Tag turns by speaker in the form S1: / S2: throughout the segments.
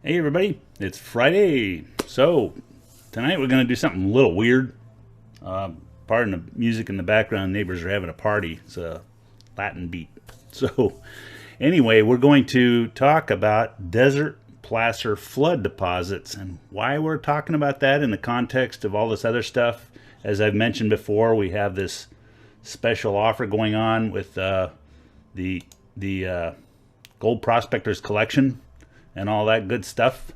S1: Hey everybody, it's Friday. So tonight we're going to do something a little weird. Pardon the music in the background, neighbors are having a party. It's a Latin beat. So anyway, we're going to talk about desert placer flood deposits and why we're talking about that in the context of all this other stuff. As I've mentioned before, we have this special offer going on with the Gold Prospectors Collection and all that good stuff.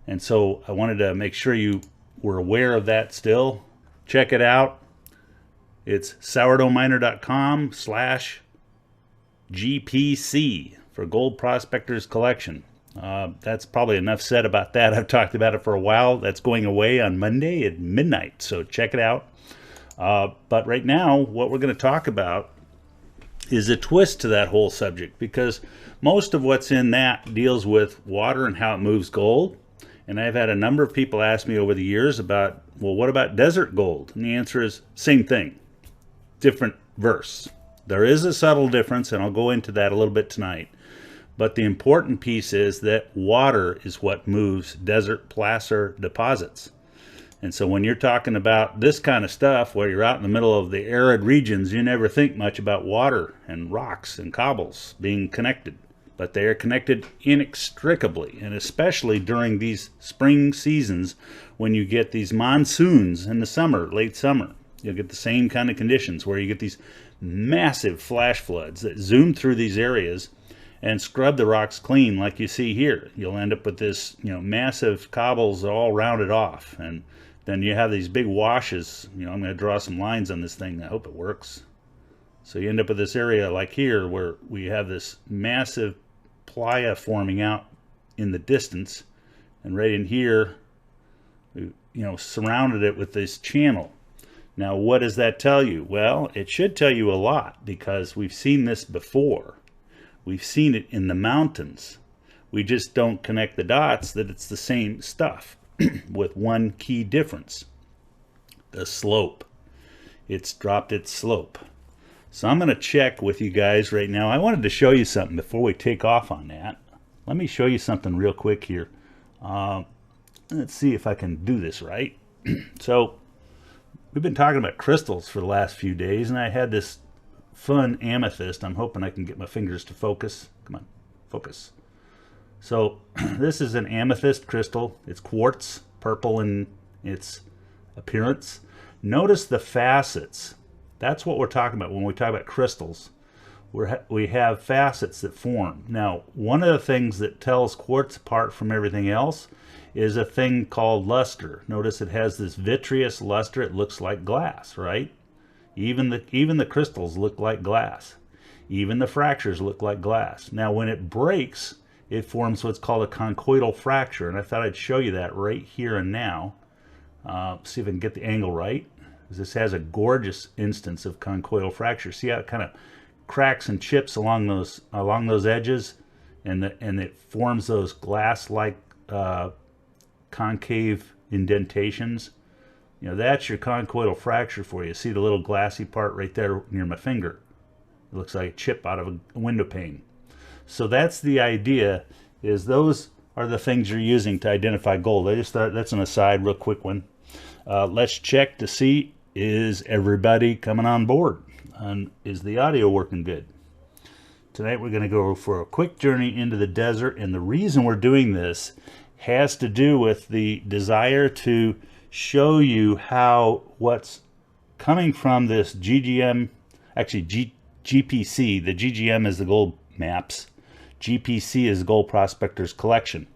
S1: And so I wanted to make sure you were aware of that still. Check it out. It's sourdoughminer.com/GPC for Gold Prospectors Collection. That's probably enough said about that. I've talked about it for a while. That's going away on Monday at midnight, so check it out. But right now, what we're going to talk about is a twist to that whole subject, because most of what's in that deals with water and how it moves gold. And I've had a number of people ask me over the years about, well, what about desert gold? And the answer is same thing, different verse. There is a subtle difference, and I'll go into that a little bit tonight. But the important piece is that water is what moves desert placer deposits. And so when you're talking about this kind of stuff, where you're out in the middle of the arid regions, you never think much about water and rocks and cobbles being connected. But they are connected inextricably, and especially during these spring seasons when you get these monsoons in the summer, late summer. You'll get the same kind of conditions where you get these massive flash floods that zoom through these areas and scrub the rocks clean like you see here. You'll end up with this, massive cobbles all rounded off, and then you have these big washes. I'm going to draw some lines on this thing. I hope it works. So you end up with this area like here where we have this massive playa forming out in the distance, and right in here, we, surrounded it with this channel. Now, what does that tell you? Well, it should tell you a lot, because we've seen this before. We've seen it in the mountains. We just don't connect the dots that it's the same stuff. With one key difference: the slope. It's dropped its slope. So I'm going to check with you guys right now. I wanted to show you something before we take off on that. Let me show you something real quick here. Let's see if I can do this right. So we've been talking about crystals for the last few days, and I had this fun amethyst. I'm hoping I can get my fingers to focus. Come on, focus. So this is an amethyst crystal. It's quartz, purple in its appearance. Notice the facets. That's what we're talking about when we talk about crystals. We have facets that form. Now, one of the things that tells quartz apart from everything else is a thing called luster. Notice it has this vitreous luster. It looks like glass, right? Even the crystals look like glass. Even the fractures look like glass. Now, when it breaks, it forms what's called a conchoidal fracture, and I thought I'd show you that right here and now. See if I can get the angle right. This has a gorgeous instance of conchoidal fracture. See how it kind of cracks and chips along those edges, and it forms those glass-like concave indentations. That's your conchoidal fracture for you. See the little glassy part right there near my finger? It looks like a chip out of a window pane. So that's the idea, is those are the things you're using to identify gold. I just thought that's an aside, real quick one. Let's check to see, is everybody coming on board? And is the audio working good? Tonight we're going to go for a quick journey into the desert, and the reason we're doing this has to do with the desire to show you how what's coming from this GGM, actually GPC, the GGM is the gold maps, GPC is Gold Prospectors Collection.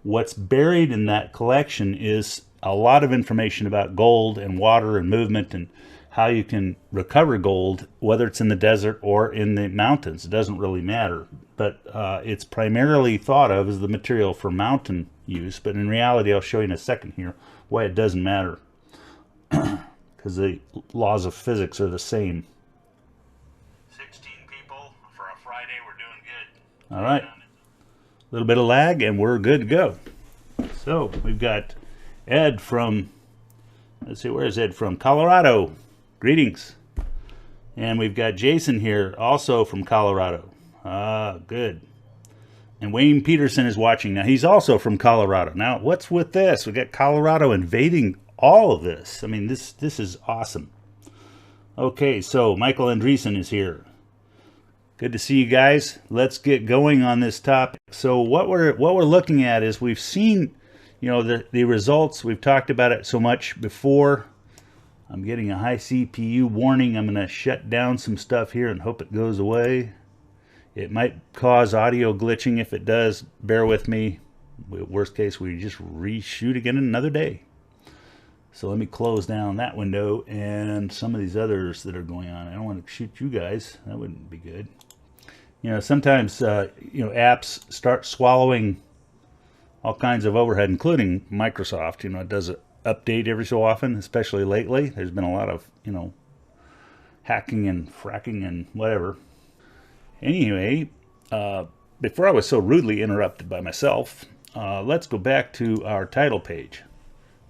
S1: What's buried in that collection is a lot of information about gold and water and movement and how you can recover gold, whether it's in the desert or in the mountains. It doesn't really matter, but it's primarily thought of as the material for mountain use. But in reality, I'll show you in a second here why it doesn't matter, because the laws of physics are the same. 16 people for a Friday. We're doing good. All right. A little bit of lag, and we're good to go. So we've got Ed from, let's see, where is Ed from? Colorado. Greetings. And we've got Jason here, also from Colorado. Good. And Wayne Peterson is watching. Now, he's also from Colorado. Now, what's with this? We got Colorado invading all of this. I mean, this is awesome. Okay, so Michael Andreessen is here. Good to see you guys. Let's get going on this topic. So what we're looking at is we've seen, you know, the results. We've talked about it so much before. I'm getting a high CPU warning. I'm going to shut down some stuff here and hope it goes away. It might cause audio glitching. If it does, bear with me. Worst case, we just reshoot again another day. So let me close down that window and some of these others that are going on. I don't want to shoot you guys. That wouldn't be good. You know, sometimes, you know, apps start swallowing all kinds of overhead, including Microsoft. You know, it does an update every so often, especially lately. There's been a lot of, you know, hacking and fracking and whatever. Anyway, before I was so rudely interrupted by myself, let's go back to our title page.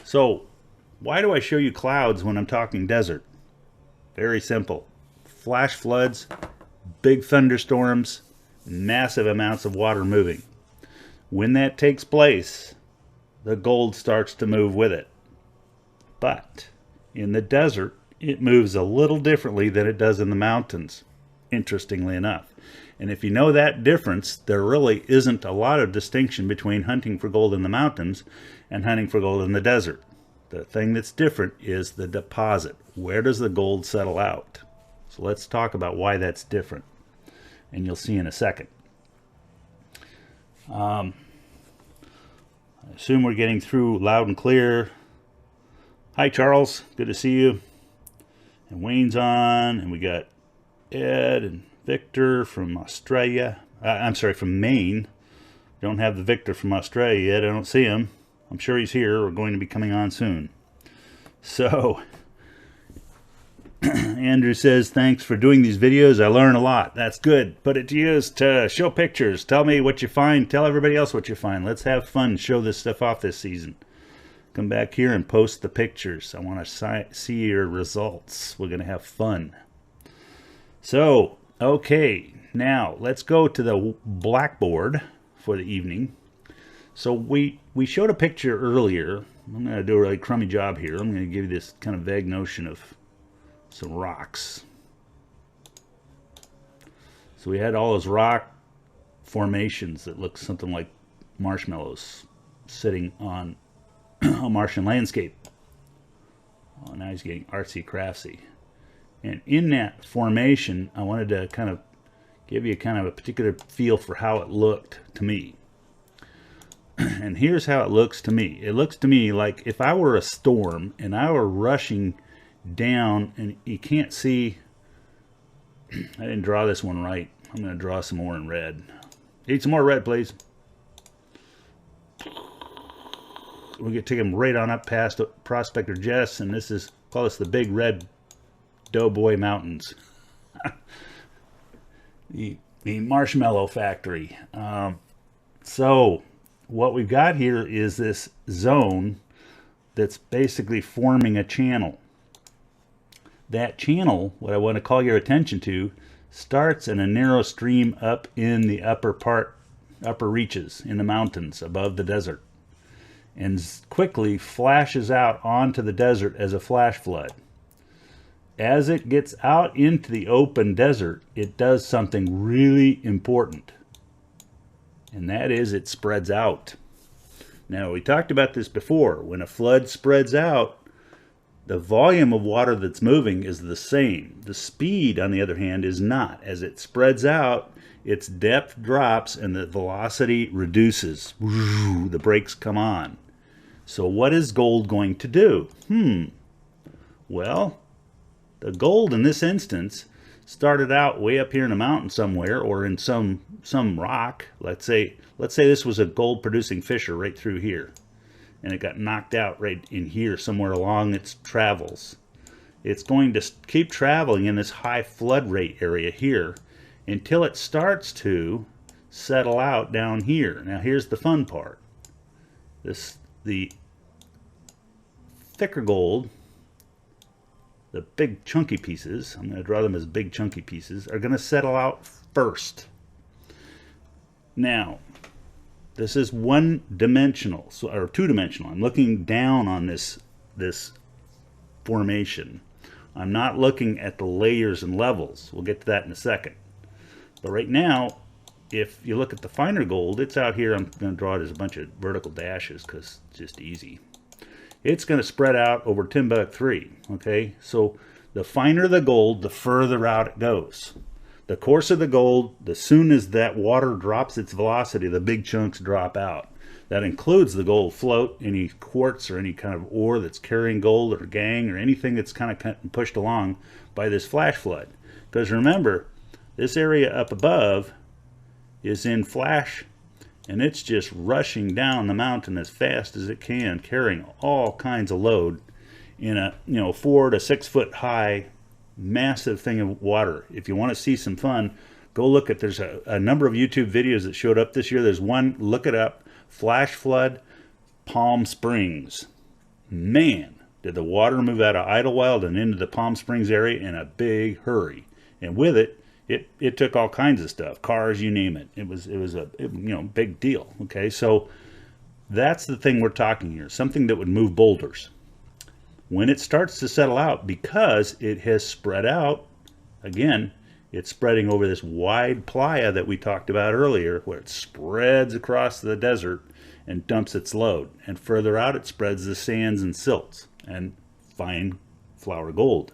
S1: So, why do I show you clouds when I'm talking desert? Very simple. Flash floods, big thunderstorms, massive amounts of water moving. When that takes place, the gold starts to move with it. But in the desert, it moves a little differently than it does in the mountains, interestingly enough. And if you know that difference, there really isn't a lot of distinction between hunting for gold in the mountains and hunting for gold in the desert. The thing that's different is the deposit. Where does the gold settle out? So let's talk about why that's different. And you'll see in a second. I assume we're getting through loud and clear. Hi, Charles. Good to see you. And Wayne's on. And we got Ed and Victor from Australia. I'm sorry, from Maine. Don't have the Victor from Australia yet. I don't see him. I'm sure he's here. We're going to be coming on soon. So, Andrew says, thanks for doing these videos. I learn a lot. That's good. Put it to use to show pictures. Tell me what you find. Tell everybody else what you find. Let's have fun. Show this stuff off this season. Come back here and post the pictures. I want to see your results. We're going to have fun. So, okay, now let's go to the blackboard for the evening. So we showed a picture earlier. I'm going to do a really crummy job here. I'm going to give you this kind of vague notion of some rocks. So we had all those rock formations that look something like marshmallows sitting on a Martian landscape. Oh, now he's getting artsy-craftsy. And in that formation, I wanted to kind of give you kind of a particular feel for how it looked to me. And here's how it looks to me. It looks to me like if I were a storm and I were rushing down, and you can't see, I didn't draw this one right. I'm going to draw some more in red. Need some more red, please. We're going to take them right on up past Prospector Jess, and this is, call this the Big Red Doughboy Mountains. the Marshmallow Factory. So what we've got here is this zone that's basically forming a channel. That channel, what I want to call your attention to, starts in a narrow stream up in the upper reaches in the mountains above the desert, and quickly flashes out onto the desert as a flash flood. As it gets out into the open desert, it does something really important, and that is it spreads out. Now, we talked about this before. When a flood spreads out, the volume of water that's moving is the same. The speed, on the other hand, is not. As it spreads out, its depth drops and the velocity reduces. The brakes come on. So what is gold going to do? Well, the gold in this instance started out way up here in a mountain somewhere, or in some rock. Let's say this was a gold producing fissure right through here, and it got knocked out right in here somewhere along its travels. It's going to keep traveling in this high flood rate area here until it starts to settle out down here. Now here's the fun part. The thicker gold, the big chunky pieces, I'm going to draw them as big chunky pieces, are going to settle out first. Now, This is one-dimensional, or two-dimensional. I'm looking down on this formation. I'm not looking at the layers and levels. We'll get to that in a second. But right now, if you look at the finer gold, it's out here. I'm going to draw it as a bunch of vertical dashes because it's just easy. It's going to spread out over Timbuk 3. Okay, so the finer the gold, the further out it goes. The coarser the gold, the soon as that water drops its velocity, the big chunks drop out. That includes the gold float, any quartz or any kind of ore that's carrying gold or gangue or anything that's kind of pushed along by this flash flood. Because remember, this area up above is in flash, and it's just rushing down the mountain as fast as it can, carrying all kinds of load in a 4 to 6 foot high massive thing of water. If you want to see some fun, go look at, there's a number of YouTube videos that showed up this year. There's one, look it up, flash flood Palm Springs. Man, did the water move out of Idlewild and into the Palm Springs area in a big hurry. And with it, it took all kinds of stuff, cars, you name it. It was a big deal. Okay, so that's the thing we're talking here, something that would move boulders. When it starts to settle out, because it has spread out, again, it's spreading over this wide playa that we talked about earlier, where it spreads across the desert and dumps its load. And further out, it spreads the sands and silts and fine flour gold.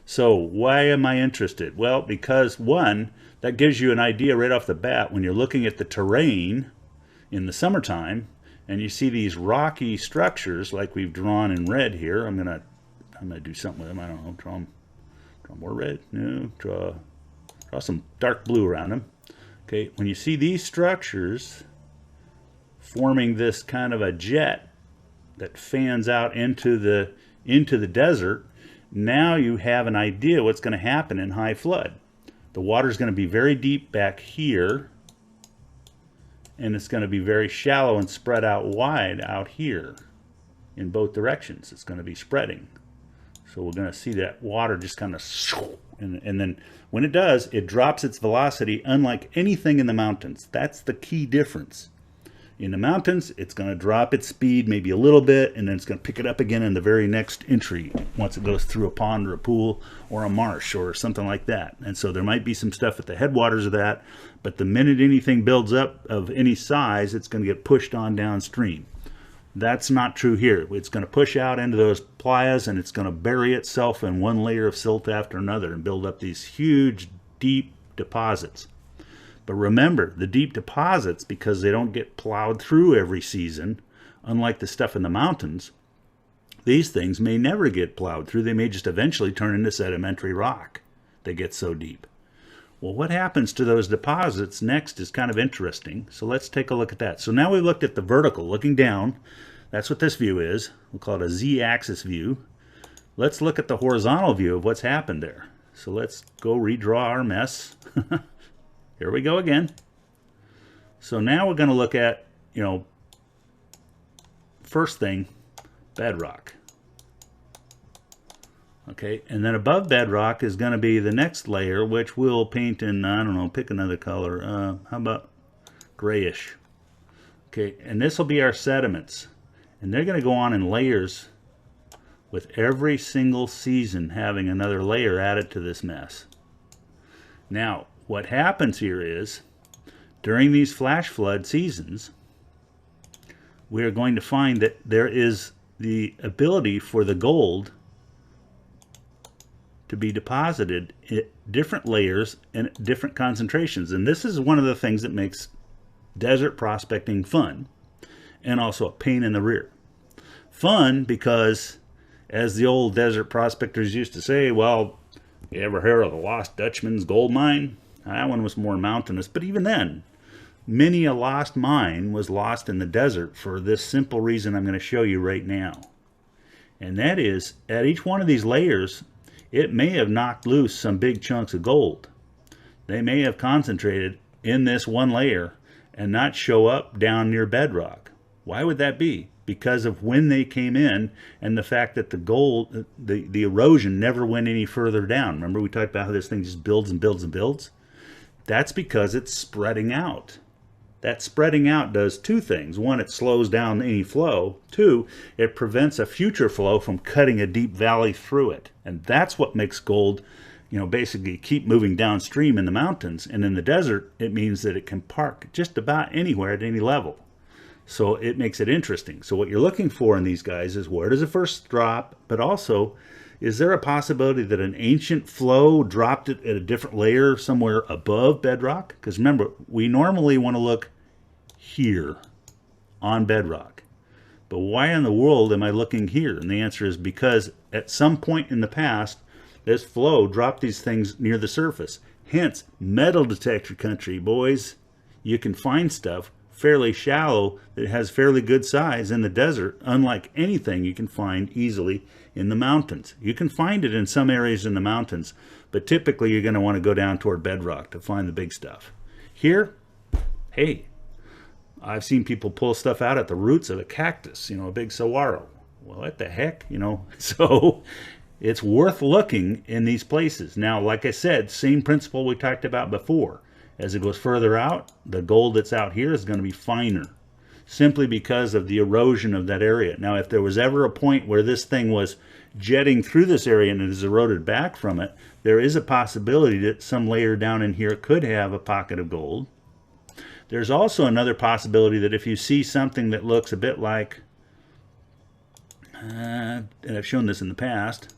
S1: So why am I interested? Well, because one, that gives you an idea right off the bat when you're looking at the terrain in the summertime and you see these rocky structures like we've drawn in red here. I'm gonna do something with them. I don't know, draw more red. No, draw some dark blue around them. Okay, when you see these structures forming this kind of a jet that fans out into the desert, now you have an idea what's going to happen in high flood. The water is going to be very deep back here, and it's going to be very shallow and spread out wide out here in both directions. It's going to be spreading. So we're going to see that water just kind of, and then when it does, it drops its velocity unlike anything in the mountains. That's the key difference. In the mountains, it's going to drop its speed maybe a little bit, and then it's going to pick it up again in the very next entry once it goes through a pond or a pool or a marsh or something like that. And so there might be some stuff at the headwaters of that, but the minute anything builds up of any size, it's going to get pushed on downstream. That's not true here. It's going to push out into those playas, and it's going to bury itself in one layer of silt after another and build up these huge, deep deposits. But remember, the deep deposits, because they don't get plowed through every season, unlike the stuff in the mountains, these things may never get plowed through. They may just eventually turn into sedimentary rock. They get so deep. Well, what happens to those deposits next is kind of interesting. So let's take a look at that. So now we looked at the vertical, looking down. That's what this view is. We'll call it a z-axis view. Let's look at the horizontal view of what's happened there. So let's go redraw our mess. Here we go again. So now we're going to look at, first thing, bedrock. Okay, and then above bedrock is going to be the next layer, which we'll paint in, I don't know, pick another color. How about grayish? Okay, and this will be our sediments. And they're going to go on in layers with every single season having another layer added to this mess. Now, what happens here is, during these flash flood seasons, we are going to find that there is the ability for the gold to be deposited in different layers and different concentrations. And this is one of the things that makes desert prospecting fun, and also a pain in the rear. Fun because, as the old desert prospectors used to say, well, you ever hear of the Lost Dutchman's gold mine? That one was more mountainous, but even then, many a lost mine was lost in the desert for this simple reason I'm going to show you right now. And that is, at each one of these layers, it may have knocked loose some big chunks of gold. They may have concentrated in this one layer and not show up down near bedrock. Why would that be? Because of when they came in and the fact that the gold, the erosion never went any further down. Remember we talked about how this thing just builds and builds and builds? That's because it's spreading out. That spreading out does two things. One, it slows down any flow. Two, it prevents a future flow from cutting a deep valley through it. And that's what makes gold, basically keep moving downstream in the mountains. And in the desert, it means that it can park just about anywhere at any level. So it makes it interesting. So what you're looking for in these guys is, where does it first drop? But also, is there a possibility that an ancient flow dropped it at a different layer somewhere above bedrock? Because remember, we normally want to look here on bedrock. But why in the world am I looking here? And the answer is because at some point in the past, this flow dropped these things near the surface. Hence, metal detector country, boys. You can find stuff fairly shallow that has fairly good size in the desert, unlike anything you can find easily in the mountains. You can find it in some areas in the mountains, but typically you're going to want to go down toward bedrock to find the big stuff. Here, hey, I've seen people pull stuff out at the roots of a cactus, a big saguaro. Well, what the heck, So it's worth looking in these places. Now, like I said, same principle we talked about before. As it goes further out, the gold that's out here is going to be finer, simply because of the erosion of that area. Now, if there was ever a point where this thing was jetting through this area and it is eroded back from it, there is a possibility that some layer down in here could have a pocket of gold. There's also another possibility that if you see something that looks a bit like, and I've shown this in the past,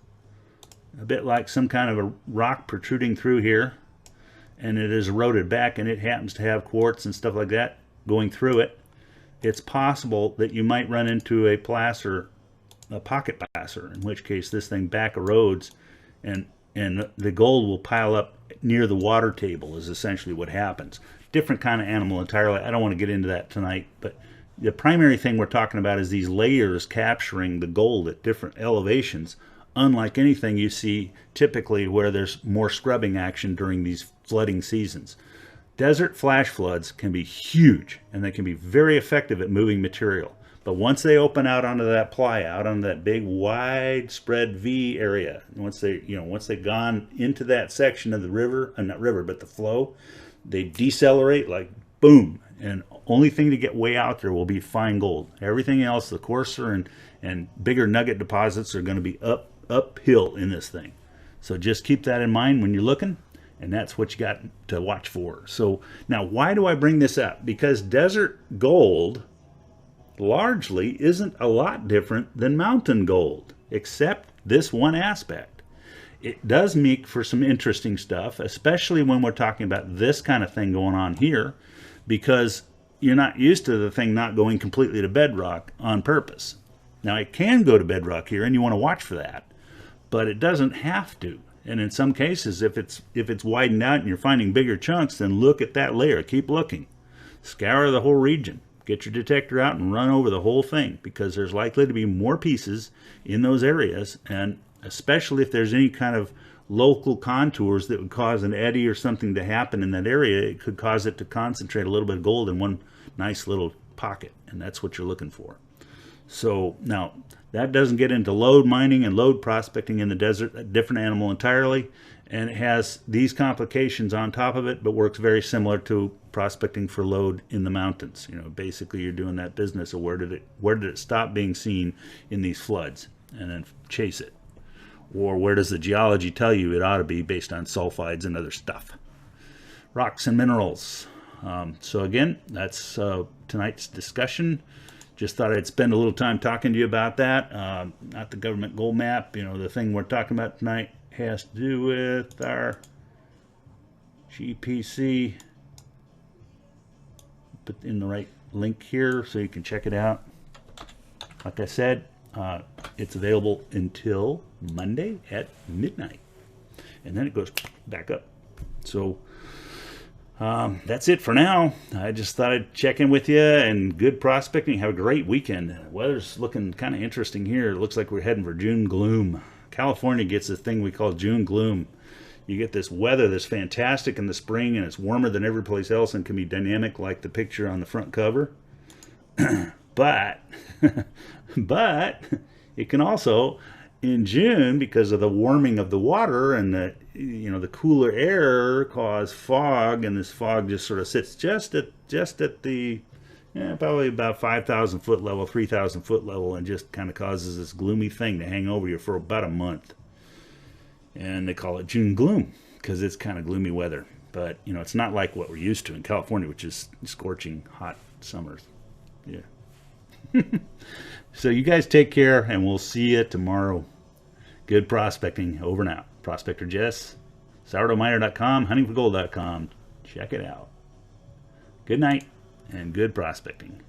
S1: a bit like some kind of a rock protruding through here, and it is eroded back, and it happens to have quartz and stuff like that going through it, it's possible that you might run into a placer, a pocket placer, in which case this thing back erodes, and the gold will pile up near the water table is essentially what happens. Different kind of animal entirely. I don't want to get into that tonight, but the primary thing we're talking about is these layers capturing the gold at different elevations, unlike anything you see typically where there's more scrubbing action during these flooding seasons. Desert flash floods can be huge, and they can be very effective at moving material. But once they open out onto that playa, out on that big widespread V area, once they've gone into that section of the river, not river, but the flow, they decelerate like boom. And only thing to get way out there will be fine gold. Everything else, the coarser and bigger nugget deposits, are going to be uphill in this thing. So just keep that in mind when you're looking, and that's what you got to watch for. So now, why do I bring this up? Because desert gold largely isn't a lot different than mountain gold, except this one aspect. It does make for some interesting stuff, especially when we're talking about this kind of thing going on here, because you're not used to the thing not going completely to bedrock on purpose. Now, it can go to bedrock here, and you want to watch for that, but it doesn't have to. And in some cases, if it's widened out and you're finding bigger chunks, then look at that layer. Keep looking. Scour the whole region. Get your detector out and run over the whole thing, because there's likely to be more pieces in those areas, and especially if there's any kind of local contours that would cause an eddy or something to happen in that area, it could cause it to concentrate a little bit of gold in one nice little pocket, and that's what you're looking for. So now, that doesn't get into lode mining and lode prospecting in the desert, a different animal entirely, and it has these complications on top of it, but works very similar to prospecting for lode in the mountains. Basically you're doing that business of where did it stop being seen in these floods, and then chase it. Or where does the geology tell you it ought to be based on sulfides and other stuff. Rocks and minerals. So again, that's tonight's discussion. Just thought I'd spend a little time talking to you about that. Not the government gold map. The thing we're talking about tonight has to do with our GPC. Put in the right link here so you can check it out. Like I said, it's available until Monday at midnight, and then it goes back up. So that's it for now. I just thought I'd check in with you, and good prospecting. Have a great weekend. Weather's looking kind of interesting here. It looks like we're heading for June gloom. California gets this thing we call June gloom. You get this weather that's fantastic in the spring, and it's warmer than every place else and can be dynamic like the picture on the front cover. but it can also, in June, because of the warming of the water and the cooler air cause fog, and this fog just sort of sits just at the probably about 5,000 foot level, 3,000 foot level, and just kind of causes this gloomy thing to hang over you for about a month. And they call it June gloom because it's kind of gloomy weather. But it's not like what we're used to in California, which is scorching hot summers. Yeah. So you guys take care, and we'll see you tomorrow. Good prospecting. Over and out. Prospector Jess, sourdoughminer.com, huntingforgold.com. Check it out. Good night and good prospecting.